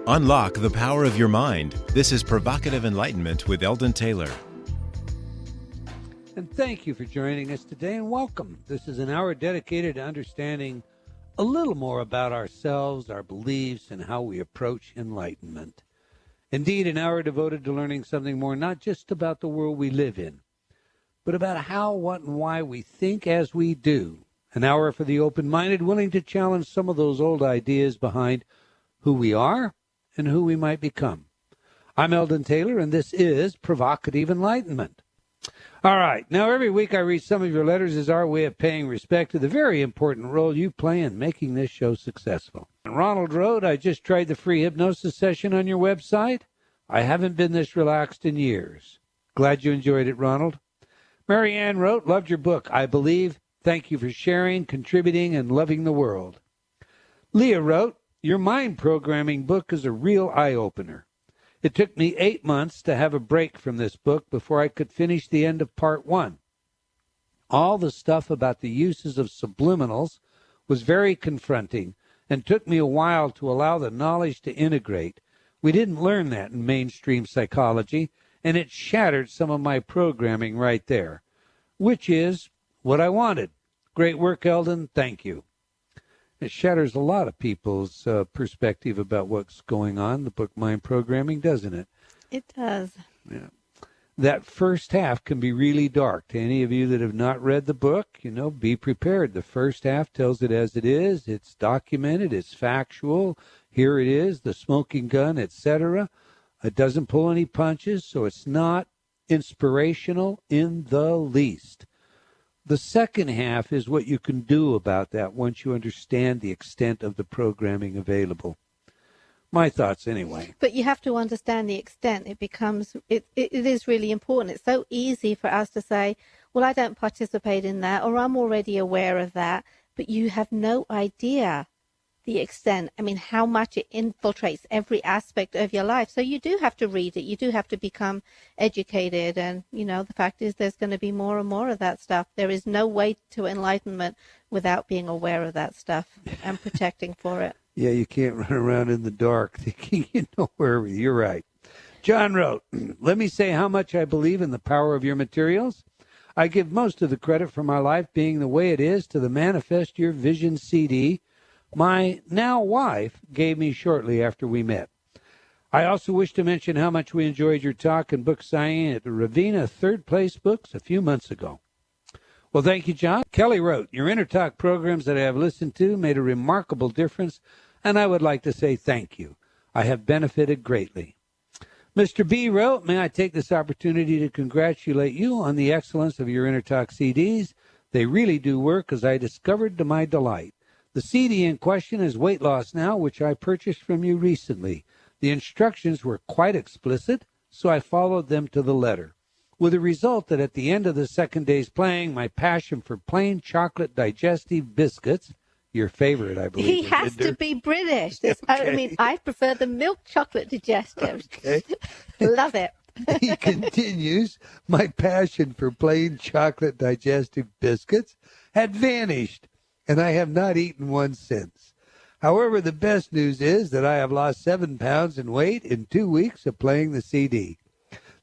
Unlock the power of your mind. This is Provocative Enlightenment with Eldon Taylor. And thank you for joining us today, and welcome. This is an hour dedicated to understanding a little more about ourselves, our beliefs, and how we approach enlightenment. Indeed, an hour devoted to learning something more, not just about the world we live in, but about how, what, and why we think as we do. An hour for the open-minded, willing to challenge some of those old ideas behind who we are and who we might become. I'm Eldon Taylor, and this is Provocative Enlightenment. All right, now every week I read some of your letters as our way of paying respect to the very important role you play in making this show successful. Ronald wrote, I just tried the free hypnosis session on your website. I haven't been this relaxed in years. Glad you enjoyed it, Ronald. Mary Ann wrote, loved your book, I believe. Thank you for sharing, contributing, and loving the world. Leah wrote, your mind programming book is a real eye-opener. It took me 8 months to have a break from this book before I could finish the end of part 1. All the stuff about the uses of subliminals was very confronting and took me a while to allow the knowledge to integrate. We didn't learn that in mainstream psychology, and it shattered some of my programming right there, which is what I wanted. Great work, Eldon. Thank you. It shatters a lot of people's perspective about what's going on, the book Mind Programming, doesn't it? It does. Yeah. That first half can be really dark. To any of you that have not read the book, be prepared. The first half tells it as it is. It's documented. It's factual. Here it is, the smoking gun, etc. It doesn't pull any punches, so it's not inspirational in the least. The second half is what you can do about that once you understand the extent of the programming available. My thoughts anyway. But you have to understand the extent. It is really important. It's so easy for us to say, well, I don't participate in that, or I'm already aware of that, but you have no idea the extent. I mean, how much it infiltrates every aspect of your life. So you do have to read it. You do have to become educated. And, the fact is there's going to be more and more of that stuff. There is no way to enlightenment without being aware of that stuff and protecting for it. Yeah, you can't run around in the dark thinking you know where. You're right. John wrote, let me say how much I believe in the power of your materials. I give most of the credit for my life being the way it is to the Manifest Your Vision CD my now wife gave me shortly after we met. I also wish to mention how much we enjoyed your talk and book signing at the Ravinder Third Place Books a few months ago. Well, thank you, John. Kelly wrote, your InnerTalk programs that I have listened to made a remarkable difference, and I would like to say thank you. I have benefited greatly. Mr. B wrote, may I take this opportunity to congratulate you on the excellence of your InnerTalk CDs. They really do work, as I discovered to my delight. The CD in question is Weight Loss Now, which I purchased from you recently. The instructions were quite explicit, so I followed them to the letter, with the result that at the end of the second day's playing, my passion for plain chocolate digestive biscuits, your favorite, I believe. He has to be British. Okay. I mean, I prefer the milk chocolate digestives. Okay. Love it. He continues, my passion for plain chocolate digestive biscuits had vanished, and I have not eaten one since. However, the best news is that I have lost 7 pounds in weight in 2 weeks of playing the CD.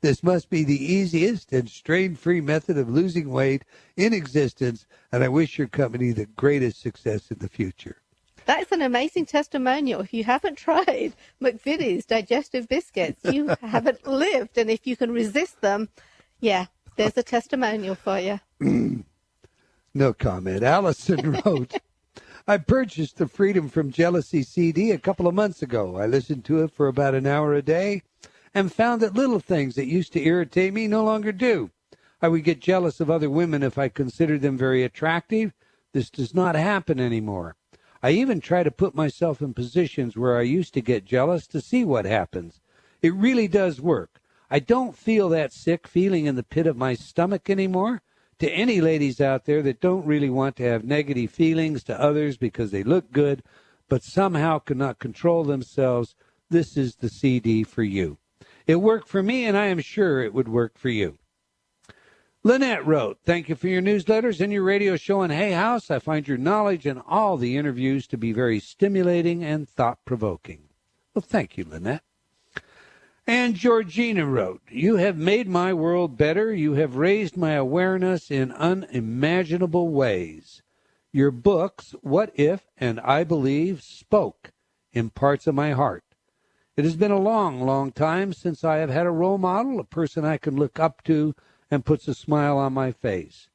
This must be the easiest and strain-free method of losing weight in existence, and I wish your company the greatest success in the future. That is an amazing testimonial. If you haven't tried McVitie's digestive biscuits, you haven't lived, and if you can resist them, yeah, there's a testimonial for you. No comment. Allison wrote, I purchased the Freedom from Jealousy CD a couple of months ago. I listened to it for about an hour a day and found that little things that used to irritate me no longer do. I would get jealous of other women if I considered them very attractive. This does not happen anymore. I even try to put myself in positions where I used to get jealous to see what happens. It really does work. I don't feel that sick feeling in the pit of my stomach anymore. To any ladies out there that don't really want to have negative feelings to others because they look good, but somehow cannot control themselves, this is the CD for you. It worked for me, and I am sure it would work for you. Lynette wrote, thank you for your newsletters and your radio show on Hay House. I find your knowledge and all the interviews to be very stimulating and thought-provoking. Well, thank you, Lynette. And Georgina wrote, "You have made my world better. You have raised my awareness in unimaginable ways. Your books, What If and I Believe, spoke in parts of my heart. It has been a long, long time since I have had a role model, a person I can look up to and puts a smile on my face.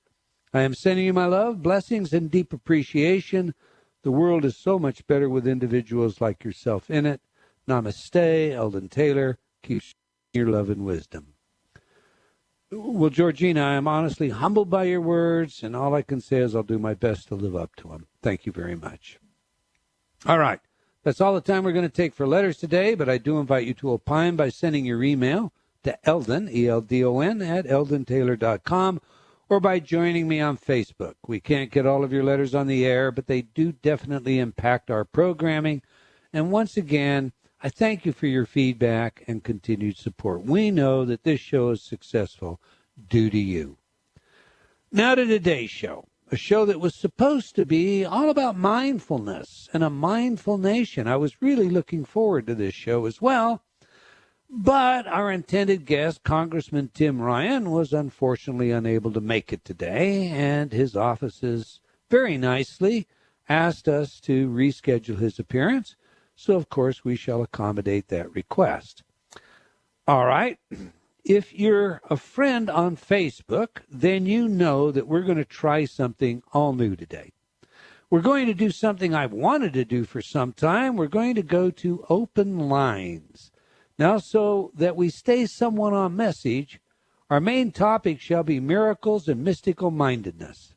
I am sending you my love, blessings, and deep appreciation. The world is so much better with individuals like yourself in it. Namaste, Eldon Taylor. Keep your love and wisdom." Well, Georgina, I am honestly humbled by your words, and all I can say is I'll do my best to live up to them. Thank you very much. All right. That's all the time we're going to take for letters today, but I do invite you to opine by sending your email to Eldon, E-L-D-O-N, at eldontaylor.com, or by joining me on Facebook. We can't get all of your letters on the air, but they do definitely impact our programming. And once again, I thank you for your feedback and continued support. We know that this show is successful due to you. Now to today's show, a show that was supposed to be all about mindfulness and a mindful nation. I was really looking forward to this show as well. But our intended guest, Congressman Tim Ryan, was unfortunately unable to make it today, and his offices very nicely asked us to reschedule his appearance. So, of course, we shall accommodate that request. All right. If you're a friend on Facebook, then you know that we're going to try something all new today. We're going to do something I've wanted to do for some time. We're going to go to open lines. Now, so that we stay somewhat on message, our main topic shall be miracles and mystical mindedness.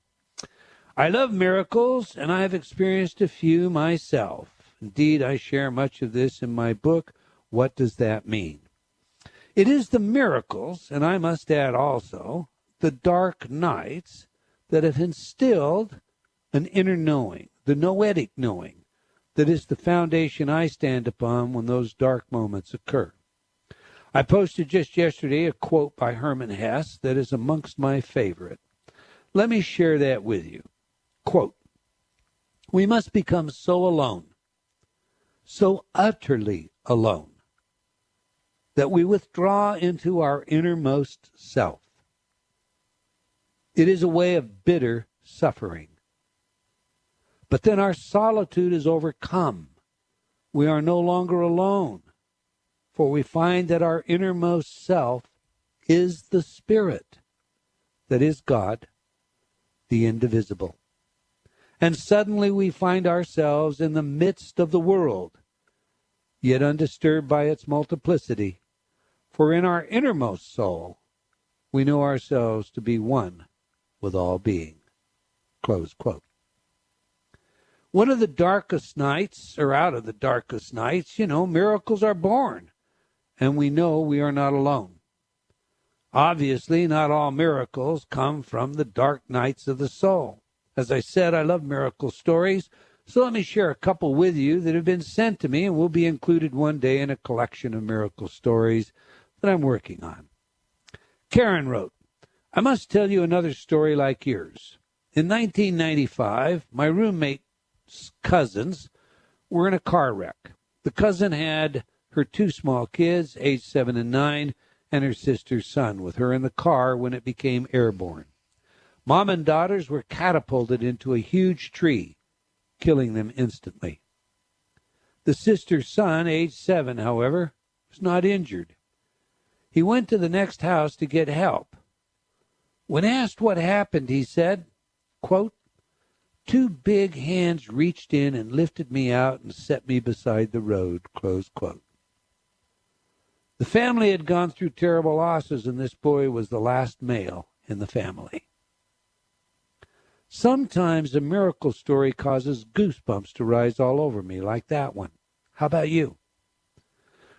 I love miracles, and I have experienced a few myself. Indeed, I share much of this in my book, What Does That Mean? It is the miracles, and I must add also, the dark nights that have instilled an inner knowing, the noetic knowing, that is the foundation I stand upon when those dark moments occur. I posted just yesterday a quote by Hermann Hesse that is amongst my favorite. Let me share that with you. Quote, "We must become so alone, so utterly alone, that we withdraw into our innermost self. It is a way of bitter suffering. But then our solitude is overcome. We are no longer alone, for we find that our innermost self is the Spirit, that is God, the indivisible. And suddenly we find ourselves in the midst of the world, yet undisturbed by its multiplicity. For in our innermost soul, we know ourselves to be one with all being." Close quote. One of the darkest nights, or out of the darkest nights, miracles are born, and we know we are not alone. Obviously, not all miracles come from the dark nights of the soul. As I said, I love miracle stories, so let me share a couple with you that have been sent to me and will be included one day in a collection of miracle stories that I'm working on. Karen wrote, "I must tell you another story like yours. In 1995, my roommate's cousins were in a car wreck. The cousin had her two small kids, aged 7 and 9, and her sister's son with her in the car when it became airborne. Mom and daughters were catapulted into a huge tree, killing them instantly. The sister's son, age 7, however, was not injured. He went to the next house to get help. When asked what happened, he said, quote, 2 big hands reached in and lifted me out and set me beside the road, close quote. The family had gone through terrible losses, and this boy was the last male in the family. Sometimes a miracle story causes goosebumps to rise all over me, like that one. How about you?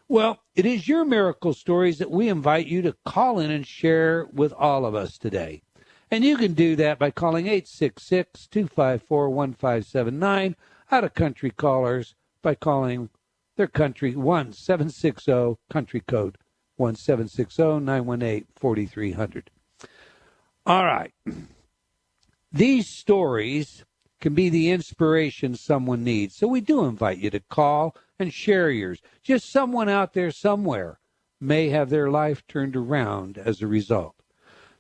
Well, it is your miracle stories that we invite you to call in and share with all of us today. And you can do that by calling 866-254-1579, out-of-country callers by calling their country 1-760, country code 1-760-918-4300. All right. These stories can be the inspiration someone needs. So we do invite you to call and share yours. Just someone out there somewhere may have their life turned around as a result.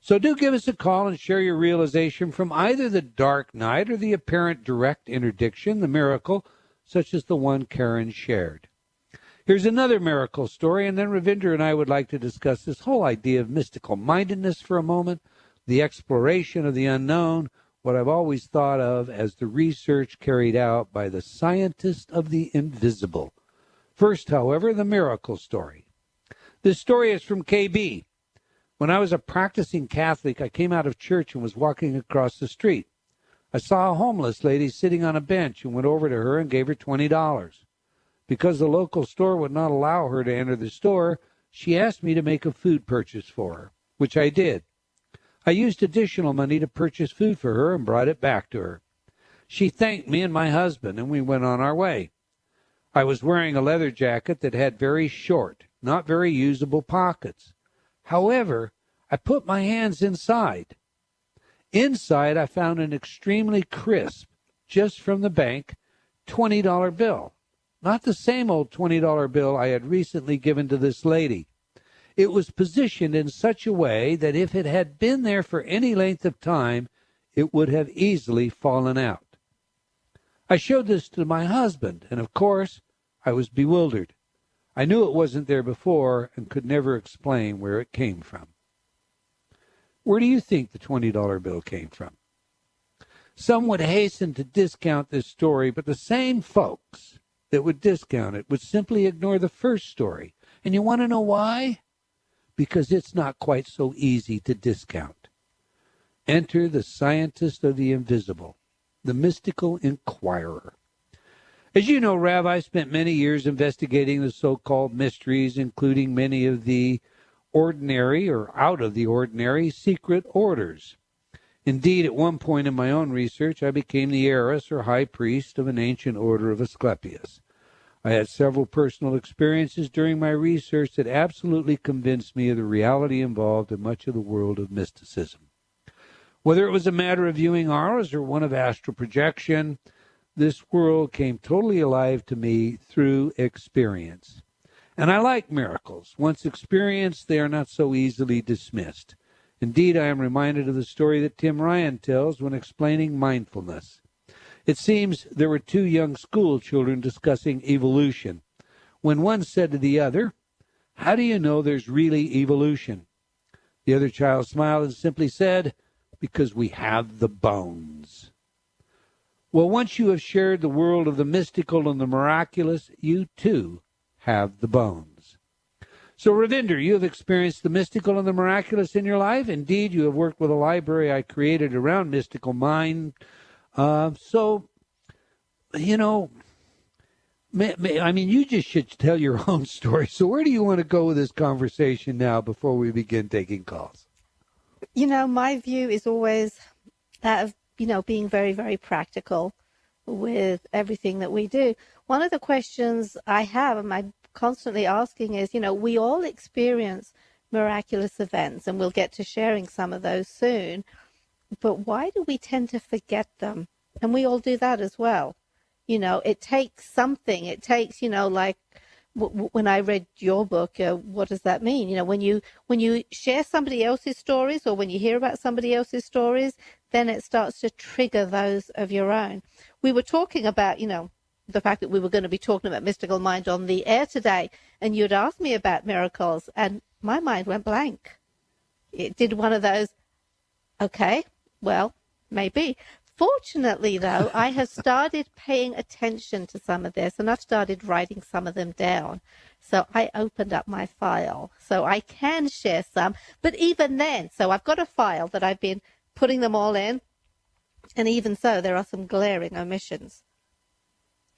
So do give us a call and share your realization from either the dark night or the apparent direct interdiction, the miracle, such as the one Karen shared. Here's another miracle story, and then Ravinder and I would like to discuss this whole idea of mystical mindedness for a moment, the exploration of the unknown, what I've always thought of as the research carried out by the scientist of the invisible. First, however, the miracle story. This story is from KB. When I was a practicing Catholic, I came out of church and was walking across the street. I saw a homeless lady sitting on a bench and went over to her and gave her $20. Because the local store would not allow her to enter the store, she asked me to make a food purchase for her, which I did. I used additional money to purchase food for her and brought it back to her. She thanked me and my husband, and we went on our way. I was wearing a leather jacket that had very short, not very usable pockets. However, I put my hands inside. Inside, I found an extremely crisp, just from the bank, $20 bill. Not the same old $20 bill I had recently given to this lady. It was positioned in such a way that if it had been there for any length of time, it would have easily fallen out. I showed this to my husband, and of course, I was bewildered. I knew it wasn't there before and could never explain where it came from. Where do you think the $20 bill came from? Some would hasten to discount this story, but the same folks that would discount it would simply ignore the first story. And you want to know why? Because it's not quite so easy to discount. Enter the scientist of the invisible, the mystical inquirer. As you know, Rav, I spent many years investigating the so-called mysteries, including many of the ordinary or out of the ordinary secret orders. Indeed, at one point in my own research, I became the heiress or high priest of an ancient order of Asclepius. I had several personal experiences during my research that absolutely convinced me of the reality involved in much of the world of mysticism. Whether it was a matter of viewing auras or one of astral projection, this world came totally alive to me through experience. And I like miracles. Once experienced, they are not so easily dismissed. Indeed, I am reminded of the story that Tim Ryan tells when explaining mindfulness. It seems there were two young school children discussing evolution, when one said to the other, "How do you know there's really evolution?" The other child smiled and simply said, "Because we have the bones." Well, once you have shared the world of the mystical and the miraculous, you too have the bones. So, Ravinder, you have experienced the mystical and the miraculous in your life. Indeed, you have worked with a library I created around mystical mind. So, you know, you just should tell your own story. So where do you want to go with this conversation now before we begin taking calls? My view is always that of, being very, very practical with everything that we do. One of the questions I have, and I'm constantly asking is, we all experience miraculous events, and we'll get to sharing some of those soon. But why do we tend to forget them? And we all do that as well. It takes something. It takes, like when I read your book, what does that mean? When you share somebody else's stories or when you hear about somebody else's stories, then it starts to trigger those of your own. We were talking about, the fact that we were going to be talking about mystical mind on the air today, and you'd asked me about miracles, and my mind went blank. It did one of those, okay, well, maybe. Fortunately, though, I have started paying attention to some of this, and I've started writing some of them down. So I opened up my file so I can share some. But even then, so I've got a file that I've been putting them all in, and even so, there are some glaring omissions.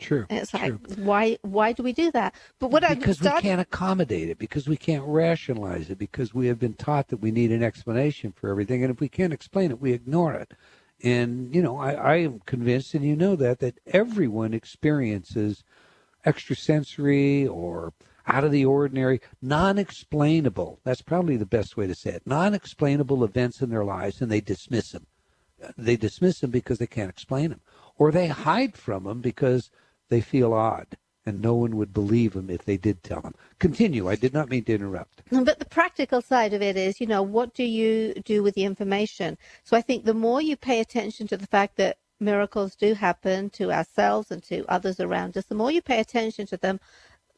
True. And it's like, why do we do that? But what because we can't accommodate it, because we can't rationalize it, because we have been taught that we need an explanation for everything, and if we can't explain it, we ignore it. And, I am convinced, and that everyone experiences extrasensory or out of the ordinary, non-explainable. That's probably the best way to say it. Non-explainable events in their lives, and they dismiss them. They dismiss them because they can't explain them. or they hide from them because they feel odd and no one would believe them if they did tell them. Continue. I did not mean to interrupt. But the practical side of it is, what do you do with the information? So I think the more you pay attention to the fact that miracles do happen to ourselves and to others around us, the more you pay attention to them,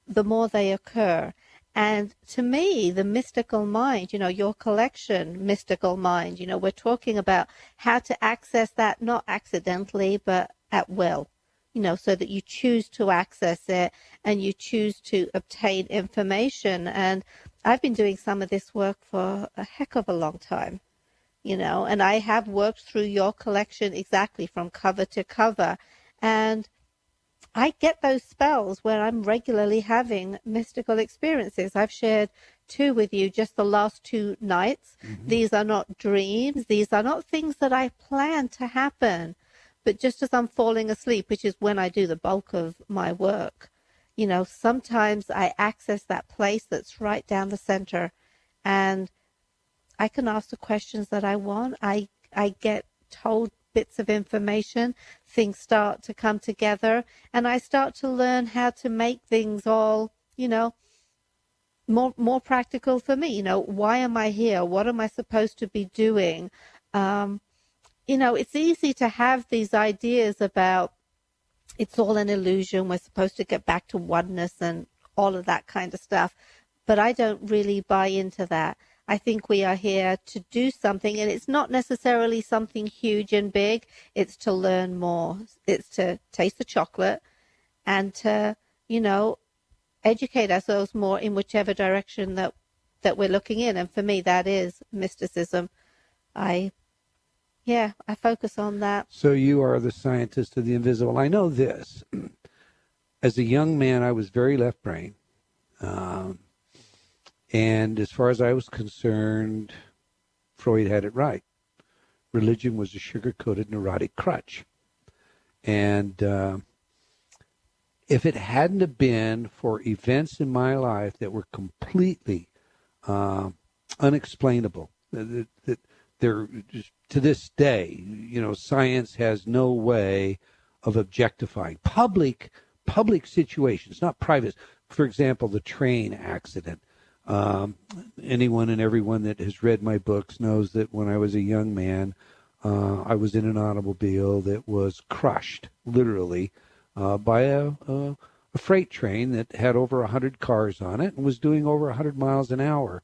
the more they occur. And to me, the mystical mind, your collection, mystical mind, we're talking about how to access that, not accidentally, but at will, so that you choose to access it and you choose to obtain information. And I've been doing some of this work for a heck of a long time, and I have worked through your collection exactly from cover to cover. And I get those spells where I'm regularly having mystical experiences. I've shared 2 with you just the last 2 nights. Mm-hmm. These are not dreams. These are not things that I plan to happen. But just as I'm falling asleep, which is when I do the bulk of my work, sometimes I access that place that's right down the center, and I can ask the questions that I want. I get told bits of information, things start to come together, and I start to learn how to make things all, more practical for me. Why am I here? What am I supposed to be doing? It's easy to have these ideas about it's all an illusion. We're supposed to get back to oneness and all of that kind of stuff. But I don't really buy into that. I think we are here to do something, and it's not necessarily something huge and big. It's to learn more. It's to taste the chocolate and to, educate ourselves more in whichever direction that we're looking in. And for me, that is mysticism. I focus on that. So you are the scientist of the invisible. I know this. As a young man, I was very left brain. And as far as I was concerned, Freud had it right. Religion was a sugar-coated neurotic crutch. And if it hadn't have been for events in my life that were completely unexplainable, that they're just, to this day, science has no way of objectifying public situations, not private. For example, the train accident. Anyone and everyone that has read my books knows that when I was a young man, I was in an automobile that was crushed, literally, by a freight train that had over 100 cars on it and was doing over 100 miles an hour.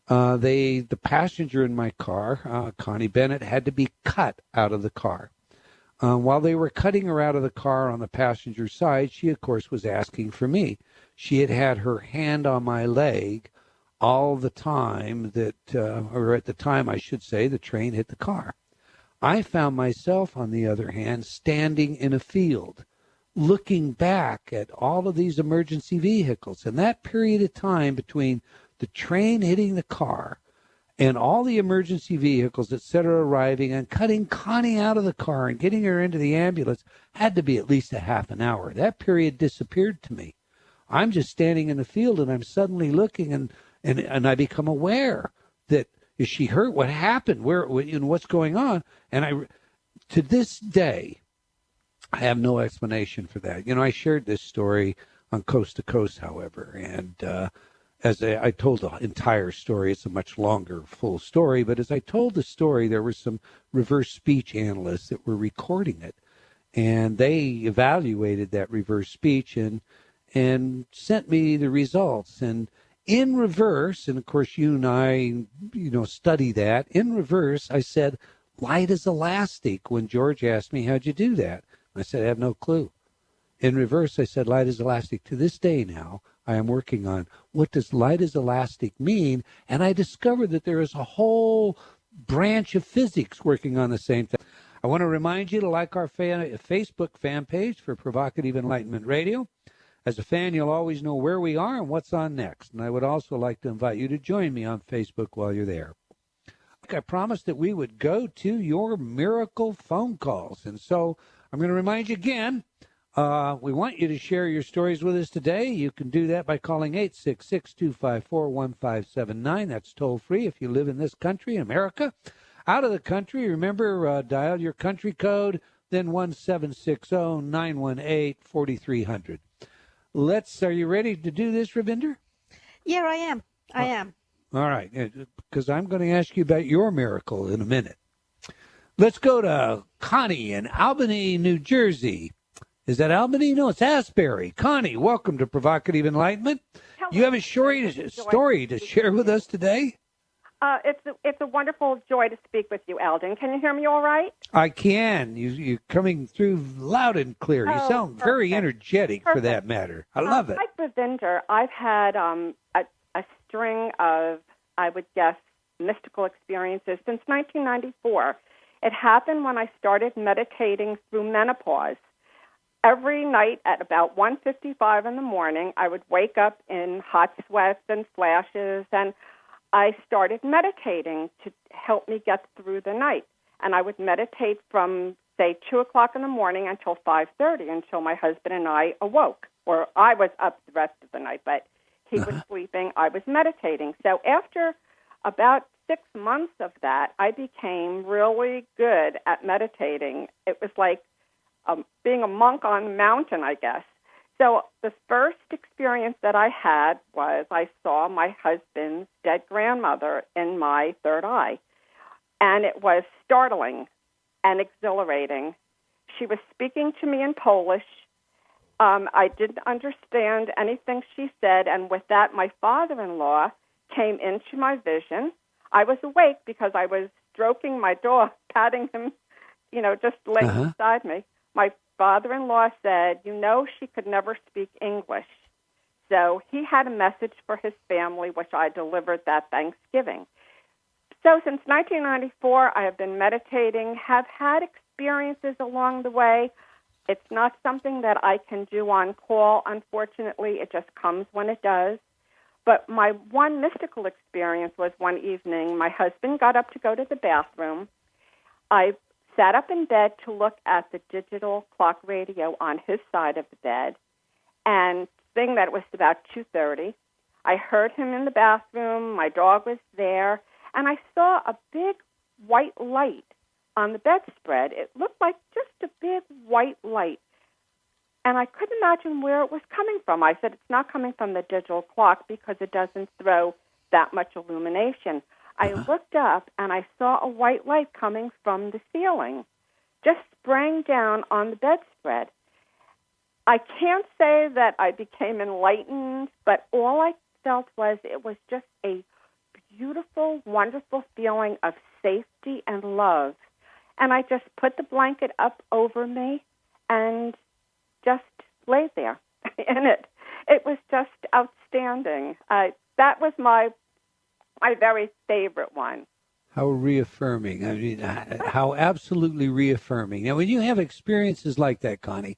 The passenger in my car, Connie Bennett, had to be cut out of the car. While they were cutting her out of the car on the passenger side, she, of course, was asking for me. She had her hand on my leg all the time or at the time, I should say, the train hit the car. I found myself, on the other hand, standing in a field, looking back at all of these emergency vehicles. And that period of time between the train hitting the car and all the emergency vehicles, et cetera, arriving and cutting Connie out of the car and getting her into the ambulance had to be at least a half an hour. That period disappeared to me. I'm just standing in the field, and I'm suddenly looking, and I become aware that, is she hurt? What happened? What's going on? And to this day, I have no explanation for that. I shared this story on Coast to Coast, however, and as I told the entire story, it's a much longer, full story, but as I told the story, there were some reverse speech analysts that were recording it, and they evaluated that reverse speech and sent me the results. And in reverse, and of course you and I, study that, in reverse, I said, light is elastic. When George asked me, how'd you do that? I said, I have no clue. In reverse, I said, light is elastic. To this day now, I am working on what does light is elastic mean? And I discovered that there is a whole branch of physics working on the same thing. I want to remind you to like our Facebook fan page for Provocative Enlightenment Radio. As a fan, you'll always know where we are and what's on next. And I would also like to invite you to join me on Facebook while you're there. I promised that we would go to your miracle phone calls. And so I'm going to remind you again, we want you to share your stories with us today. You can do that by calling 866-254-1579. That's toll free if you live in this country, America. Out of the country, remember, dial your country code. then 1-760-918-4300. Are you ready to do this, Ravinder? Yeah, I am. I am. All right, because I'm going to ask you about your miracle in a minute. Let's go to Connie in Albany, New Jersey. Is that Albany? No, it's Asbury. Connie, welcome to Provocative Enlightenment. Hello. You have a story to share with us today? It's a wonderful joy to speak with you, Eldon. Can you hear me all right? I can. You're coming through loud and clear. You sound very energetic for that matter. I love it. Like Ravinder, I've had a string of, I would guess, mystical experiences since 1994. It happened when I started meditating through menopause. Every night at about 1:55 in the morning, I would wake up in hot sweats and flashes, and I started meditating to help me get through the night. And I would meditate from, say, 2 o'clock in the morning until 5:30, until my husband and I awoke. Or I was up the rest of the night, but he was sleeping. I was meditating. So after about 6 months of that, I became really good at meditating. It was like being a monk on a mountain, I guess. So the first experience that I had was I saw my husband's dead grandmother in my third eye. And it was startling and exhilarating. She was speaking to me in Polish. I didn't understand anything she said. And with that, my father-in-law came into my vision. I was awake because I was stroking my dog, patting him, just laying beside me. My father-in-law said, she could never speak English. So he had a message for his family, which I delivered that Thanksgiving. So since 1994, I have been meditating, have had experiences along the way. It's not something that I can do on call, unfortunately. It just comes when it does. But my one mystical experience was one evening. My husband got up to go to the bathroom. I sat up in bed to look at the digital clock radio on his side of the bed, and seeing that it was about 2:30, I heard him in the bathroom. My dog was there, and I saw a big white light on the bedspread. It looked like just a big white light, and I couldn't imagine where it was coming from. I said, it's not coming from the digital clock because it doesn't throw that much illumination. I looked up, and I saw a white light coming from the ceiling, just spraying down on the bedspread. I can't say that I became enlightened, but all I felt was it was just a beautiful, wonderful feeling of safety and love. And I just put the blanket up over me and just laid there in it. It was just outstanding. That was my very favorite one. How reaffirming. I mean, how absolutely reaffirming. Now, when you have experiences like that, Connie,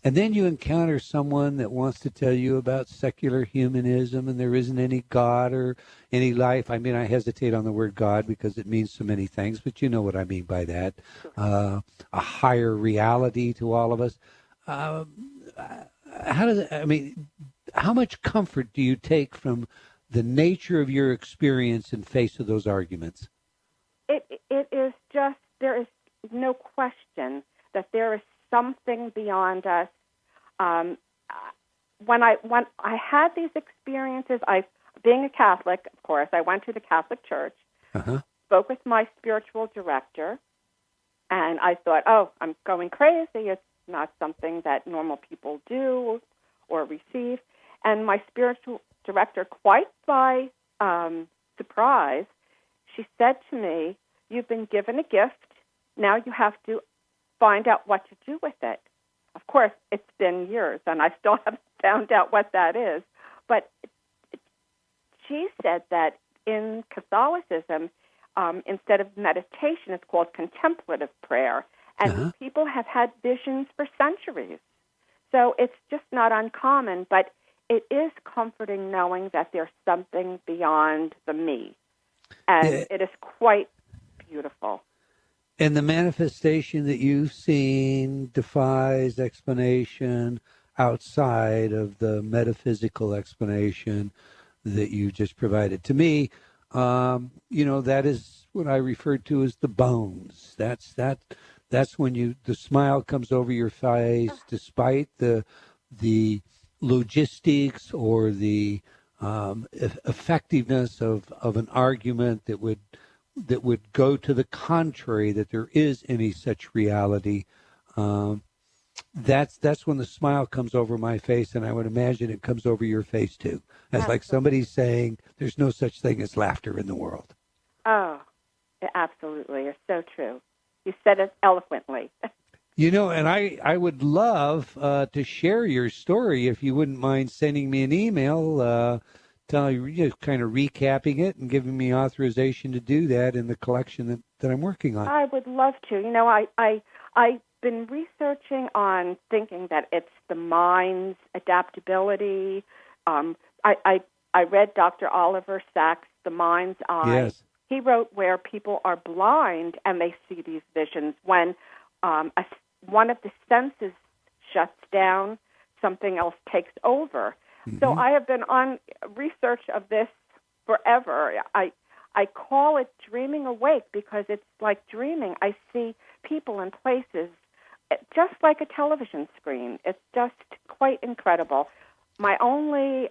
and then you encounter someone that wants to tell you about secular humanism and there isn't any God or any life. I mean, I hesitate on the word God because it means so many things, but you know what I mean by that. A higher reality to all of us. How much comfort do you take from the nature of your experience in face of those arguments? It is just, there is no question that there is something beyond us. When I had these experiences, being a Catholic, of course, I went to the Catholic Church, spoke with my spiritual director, and I thought, I'm going crazy. It's not something that normal people do or receive. And my spiritual director, quite by surprise, she said to me, you've been given a gift. Now you have to find out what to do with it. Of course, it's been years, and I still haven't found out what that is. But she said that in Catholicism, instead of meditation, it's called contemplative prayer. And people have had visions for centuries. So it's just not uncommon, but it is comforting knowing that there's something beyond the me. And it is quite beautiful. And the manifestation that you've seen defies explanation outside of the metaphysical explanation that you just provided. To me, that is what I refer to as the bones. That's That's when the smile comes over your face, despite the logistics or the effectiveness of an argument that would go to the contrary, that there is any such reality. That's when the smile comes over my face, and I would imagine it comes over your face too. It's like somebody's saying, "There's no such thing as laughter in the world." Oh, absolutely. It's so true. You said it eloquently. And I would love to share your story if you wouldn't mind sending me an email, kind of recapping it and giving me authorization to do that in the collection that I'm working on. I would love to. I've been researching on thinking that it's the mind's adaptability. I read Dr. Oliver Sacks' The Mind's Eye. Yes. He wrote where people are blind and they see these visions when one of the senses shuts down, something else takes over. Mm-hmm. So I have been on research of this forever. I call it dreaming awake because it's like dreaming. I see people in places just like a television screen. It's just quite incredible. My only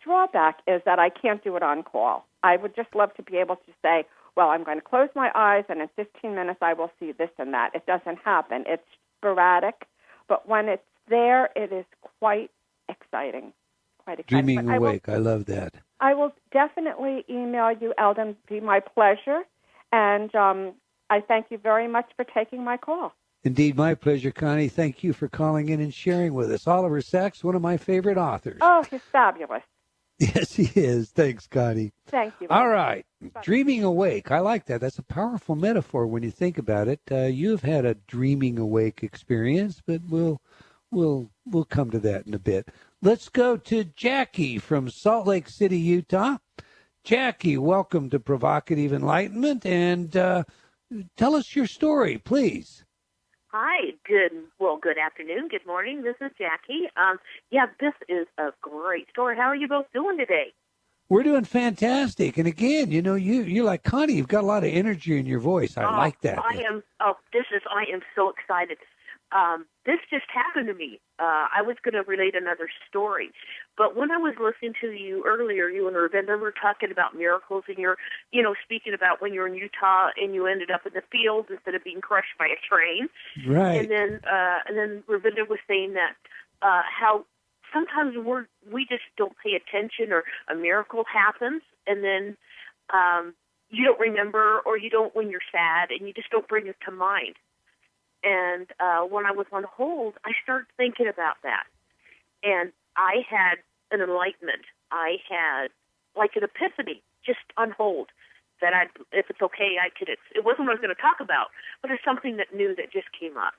drawback is that I can't do it on call. I would just love to be able to say, well, I'm going to close my eyes, and in 15 minutes I will see this and that. It doesn't happen. It's sporadic, but when it's there, it is quite exciting. Dreaming awake. I love that. I will definitely email you, Eldon. It'd be my pleasure, and I thank you very much for taking my call. Indeed, my pleasure, Connie. Thank you for calling in and sharing with us. Oliver Sacks, one of my favorite authors. Oh, he's fabulous. Yes, he is. Thanks, Connie. Thank you. All right. Dreaming awake. I like that. That's a powerful metaphor when you think about it. You've had a dreaming awake experience, but we'll come to that in a bit. Let's go to Jackie from Salt Lake City, Utah. Jackie, welcome to Provocative Enlightenment, and tell us your story, please. Hi, good afternoon, good morning. This is Jackie. This is a great story. How are you both doing today? We're doing fantastic. And again, you're like Connie, you've got a lot of energy in your voice. I like that. I am so excited. This just happened to me. I was going to relate another story, but when I was listening to you earlier, you and Ravinder were talking about miracles, and you're, speaking about when you're in Utah and you ended up in the fields instead of being crushed by a train. Right. And then Ravinder was saying that how sometimes we just don't pay attention, or a miracle happens, and then you don't remember, or you don't when you're sad, and you just don't bring it to mind. And when I was on hold, I started thinking about that. And I had an enlightenment. I had like an epiphany just on hold that if it's okay, it wasn't what I was going to talk about, but it's something that new that just came up.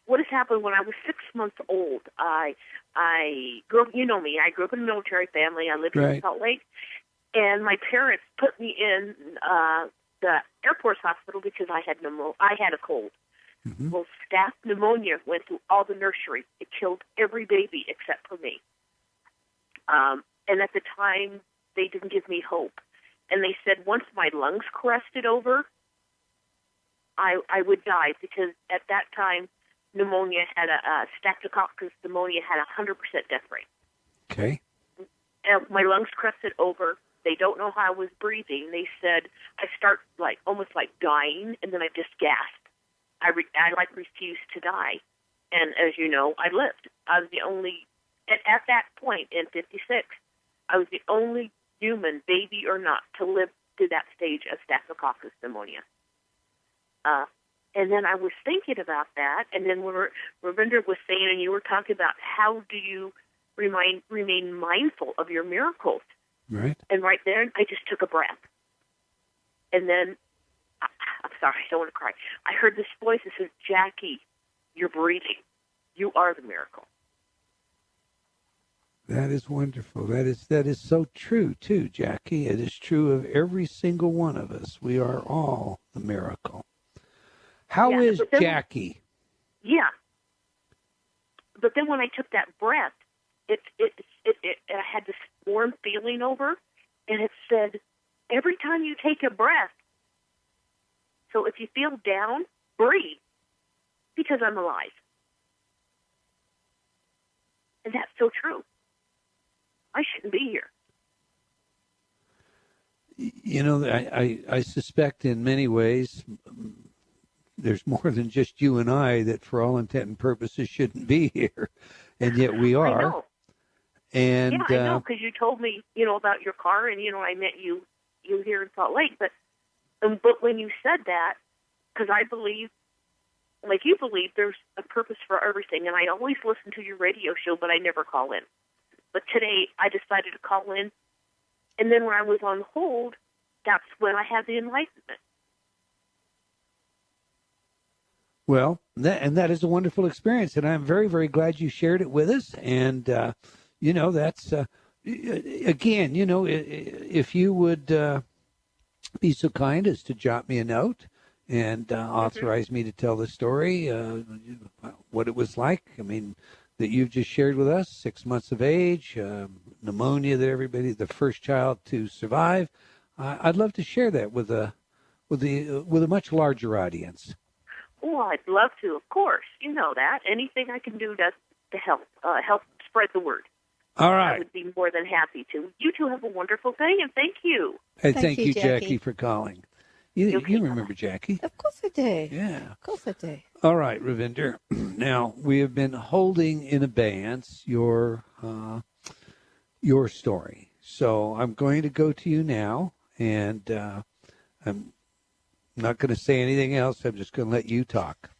What has happened when I was 6 months old, I grew up, you know me, I grew up in a military family. I lived in Salt Lake. And my parents put me in the Air Force hospital because I had a cold. Mm-hmm. Well, staph pneumonia went through all the nursery. It killed every baby except for me. And at the time, they didn't give me hope. And they said once my lungs crested over, I would die, because at that time, pneumonia had Staphylococcus pneumonia had 100% death rate. Okay. And my lungs crested over. They don't know how I was breathing. They said I start almost like dying, and then I just gasped. I refused to die, and as you know, I lived. I was the only at that point in '56. I was the only human, baby or not, to live to that stage of Staphylococcus pneumonia. And then I was thinking about that, and then when Ravinder was saying, and you were talking about how do you remain mindful of your miracles. Right. And right there, I just took a breath. And then, I'm sorry, I don't want to cry. I heard this voice that says, Jackie, you're breathing. You are the miracle. That is wonderful. That is so true, too, Jackie. It is true of every single one of us. We are all the miracle. How is Jackie? Yeah. But then when I took that breath, I had this warm feeling over, and it said, every time you take a breath, So if you feel down, breathe, because I'm alive. And that's so true. I shouldn't be here. You know, I suspect in many ways there's more than just you and I that for all intent and purposes shouldn't be here. And yet we are. I know. And, yeah, I know, because you told me, about your car, and, I met you here in Salt Lake. But when you said that, because I believe, like you believe, there's a purpose for everything. And I always listen to your radio show, but I never call in. But today I decided to call in. And then when I was on hold, that's when I had the enlightenment. Well, that is a wonderful experience, and I'm very, very glad you shared it with us. And, that's, again, if you would be so kind as to jot me a note and authorize me to tell the story, what it was like, that you've just shared with us, 6 months of age, pneumonia that everybody, the first child to survive. I'd love to share that with a much larger audience. Oh, I'd love to, of course. You know that. Anything I can do to help spread the word. All right. I would be more than happy to. You two have a wonderful day, and thank you. Hey, thank you, Jackie, for calling. You remember Jackie? Of course I do. Yeah. Of course I do. All right, Ravinder. Now, we have been holding in abeyance your story. So I'm going to go to you now, and I'm not going to say anything else. I'm just going to let you talk.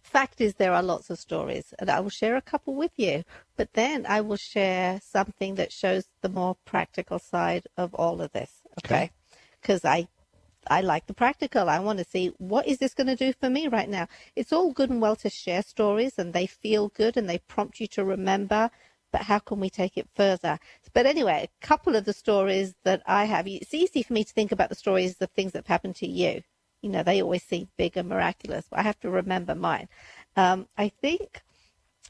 Fact is, there are lots of stories, and I will share a couple with you. But then I will share something that shows the more practical side of all of this, okay? Because I like the practical. I want to see, what is this going to do for me right now? It's all good and well to share stories, and they feel good, and they prompt you to remember, but how can we take it further? But anyway, a couple of the stories that I have, it's easy for me to think about the stories of things that have happened to you. They always seem big and miraculous, but I have to remember mine. I think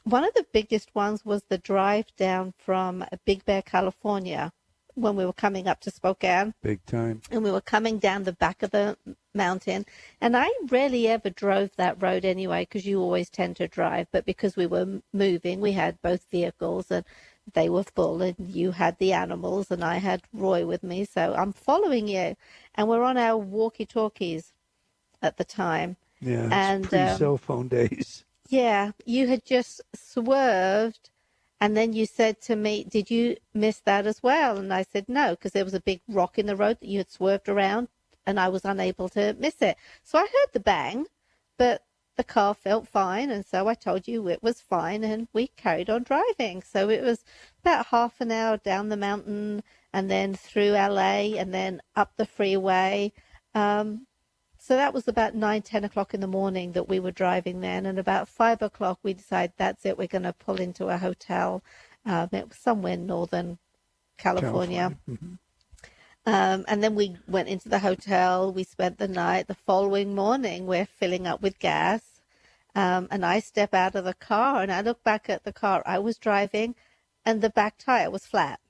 one of the biggest ones was the drive down from Big Bear, California, when we were coming up to Spokane. Big time. And we were coming down the back of the mountain. And I rarely ever drove that road anyway, because you always tend to drive. But because we were moving, we had both vehicles, and they were full, and you had the animals, and I had Roy with me. So I'm following you. And we're on our walkie-talkies at the time. Yeah, and pre-cell phone days. Yeah, you had just swerved, and then you said to me, did you miss that as well? And I said, no, because there was a big rock in the road that you had swerved around, and I was unable to miss it. So I heard the bang, but the car felt fine, and so I told you it was fine, and we carried on driving. So it was about half an hour down the mountain, and then through LA, and then up the freeway. So that was about 9, 10 o'clock in the morning that we were driving then. And about 5 o'clock, we decided that's it. We're going to pull into a hotel. It was somewhere in Northern California. Mm-hmm. And then we went into the hotel. We spent the night. The following morning, we're filling up with gas. And I step out of the car, and I look back at the car I was driving, and the back tire was flat.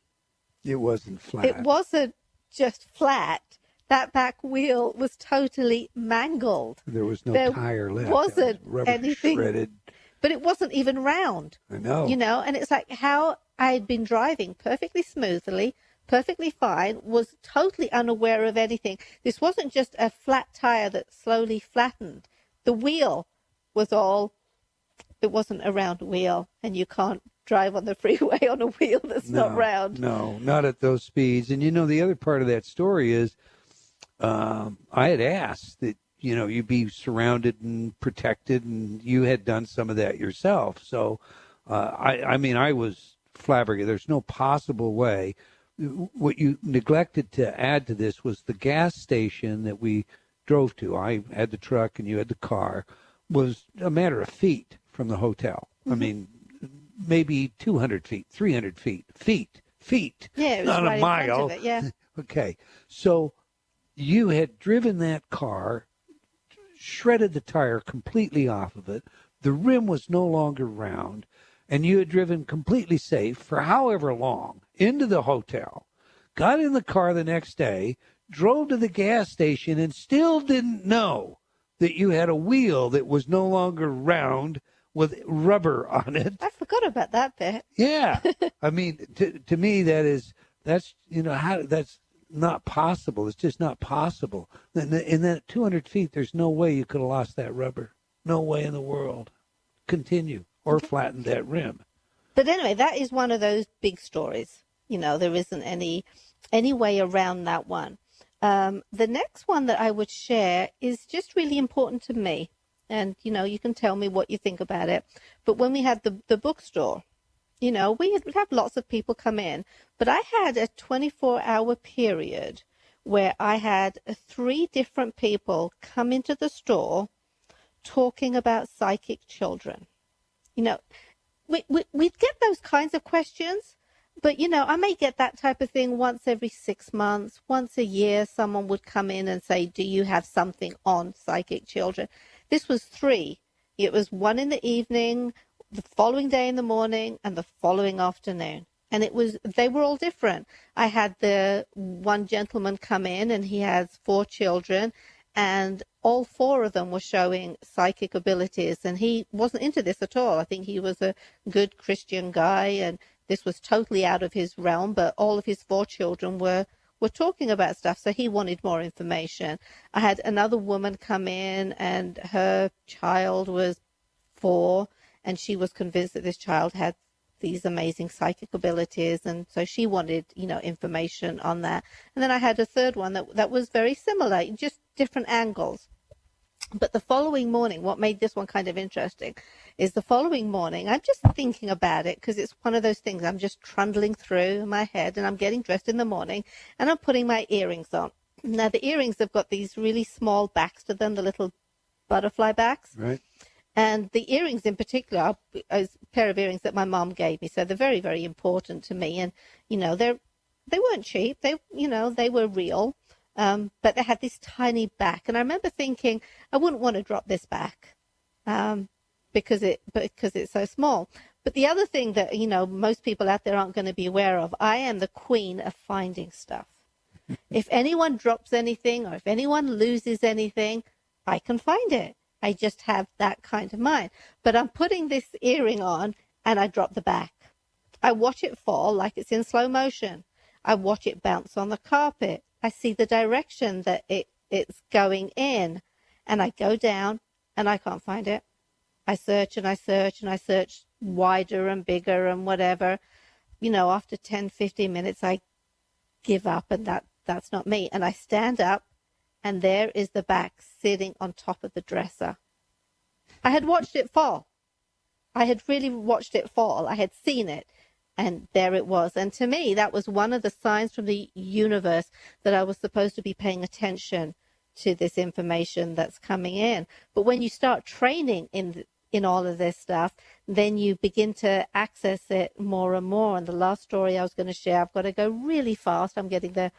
It wasn't flat. It wasn't just flat. That back wheel was totally mangled. There was no tire left. Wasn't rubber anything shredded. But it wasn't even round. I know. And it's like how I had been driving perfectly smoothly, perfectly fine, was totally unaware of anything. This wasn't just a flat tire that slowly flattened. The wheel was it wasn't a round wheel, and you can't drive on the freeway on a wheel that's not round. No, not at those speeds. And the other part of that story is, I had asked that, you be surrounded and protected, and you had done some of that yourself. So, I was flabbergasted. There's no possible way. What you neglected to add to this was the gas station that we drove to. I had the truck and you had the car, was a matter of feet from the hotel. Mm-hmm. Maybe 200 feet, 300 feet. Feet. Yeah, it was not right a mile. in front of it, yeah. Okay. So you had driven that car, shredded the tire completely off of it. The rim was no longer round, and you had driven completely safe for however long into the hotel, got in the car the next day, drove to the gas station and still didn't know that you had a wheel that was no longer round with rubber on it. I forgot about that bit. Yeah. I mean, to me, that's not possible. It's just not possible. In that 200 feet, there's no way you could have lost that rubber. No way in the world. Continue or flatten that rim. But anyway, that is one of those big stories. There isn't any way around that one. The next one that I would share is just really important to me. And, you can tell me what you think about it. But when we had the bookstore, we would have lots of people come in. But I had a 24-hour period where I had 3 different people come into the store talking about psychic children. We'd get those kinds of questions. But, I may get that type of thing once every 6 months, once a year. Someone would come in and say, do you have something on psychic children? This was 3. It was 1 in the evening, the following day in the morning, and the following afternoon. And they were all different. I had the one gentleman come in, and he has 4 children, and all 4 of them were showing psychic abilities. And he wasn't into this at all. I think he was a good Christian guy, and this was totally out of his realm, but all of his 4 children were talking about stuff, so he wanted more information. I had another woman come in, and her child was 4, and she was convinced that this child had these amazing psychic abilities, and so she wanted, information on that. And then I had a third one that was very similar, just different angles. But the following morning, what made this one kind of interesting is the following morning, I'm just thinking about it because it's one of those things I'm just trundling through my head, and I'm getting dressed in the morning and I'm putting my earrings on. Now, the earrings have got these really small backs to them, the little butterfly backs. Right. And the earrings in particular are a pair of earrings that my mom gave me. So they're very, very important to me. And, they weren't cheap. They were real. But they had this tiny back, and I remember thinking I wouldn't want to drop this back because it's so small. But the other thing that most people out there aren't going to be aware of, I am the queen of finding stuff. If anyone drops anything or if anyone loses anything, I can find it. I just have that kind of mind. But I'm putting this earring on, and I drop the back. I watch it fall like it's in slow motion. I watch it bounce on the carpet. I see the direction that it's going in, and I go down, and I can't find it. I search and I search and I search wider and bigger and whatever. After 10, 15 minutes, I give up, and that's not me. And I stand up, and there is the back sitting on top of the dresser. I had watched it fall. I had really watched it fall. I had seen it. And there it was. And to me, that was one of the signs from the universe that I was supposed to be paying attention to this information that's coming in. But when you start training in all of this stuff, then you begin to access it more and more. And the last story I was going to share, I've got to go really fast. I'm getting the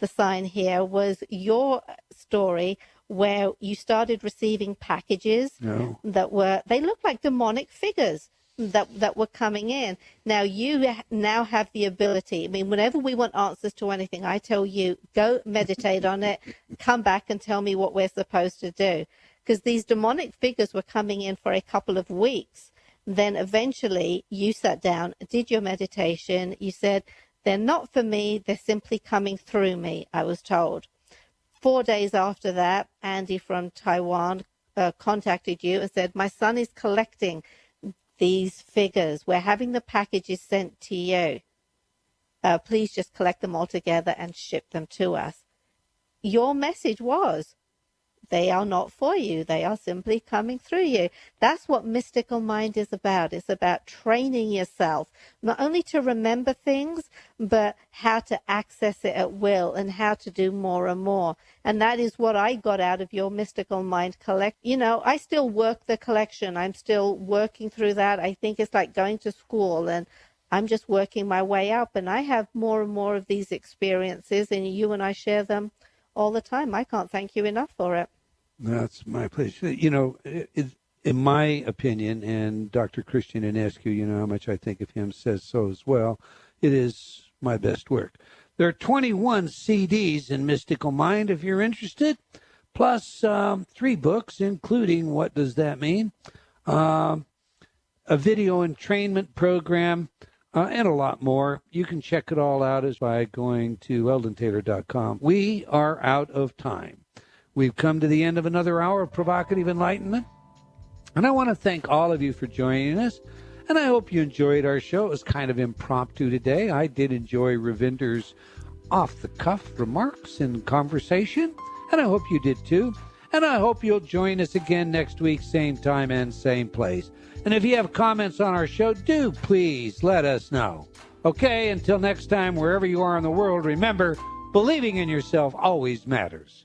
sign here, was your story where you started receiving packages they looked like demonic figures that were coming in. Now, you now have the ability. I mean, whenever we want answers to anything, I tell you, go meditate on it, come back and tell me what we're supposed to do. Because these demonic figures were coming in for a couple of weeks. Then eventually you sat down, did your meditation. You said, they're not for me, they're simply coming through me, I was told. 4 days after that, Andy from Taiwan contacted you and said, my son is collecting these figures. We're having the packages sent to you. Please just collect them all together and ship them to us. Your message was, they are not for you. They are simply coming through you. That's what mystical mind is about. It's about training yourself, not only to remember things, but how to access it at will and how to do more and more. And that is what I got out of your mystical mind collect. I still work the collection. I'm still working through that. I think it's like going to school, and I'm just working my way up. And I have more and more of these experiences, and you and I share them all the time. I can't thank you enough for it. That's my pleasure. In my opinion, and Dr. Christian Enescu, how much I think of him, says so as well, it is my best work. There are 21 CDs in Mystical Mind if you're interested, plus 3 books, including What Does That Mean?, a video entrainment program, and a lot more. You can check it all out by going to eldontaylor.com. We are out of time. We've come to the end of another hour of Provocative Enlightenment, and I want to thank all of you for joining us, and I hope you enjoyed our show. It was kind of impromptu today. I did enjoy Ravinder's off-the-cuff remarks and conversation, and I hope you did too. And I hope you'll join us again next week, same time and same place. And if you have comments on our show, do please let us know. Okay, until next time, wherever you are in the world, remember, believing in yourself always matters.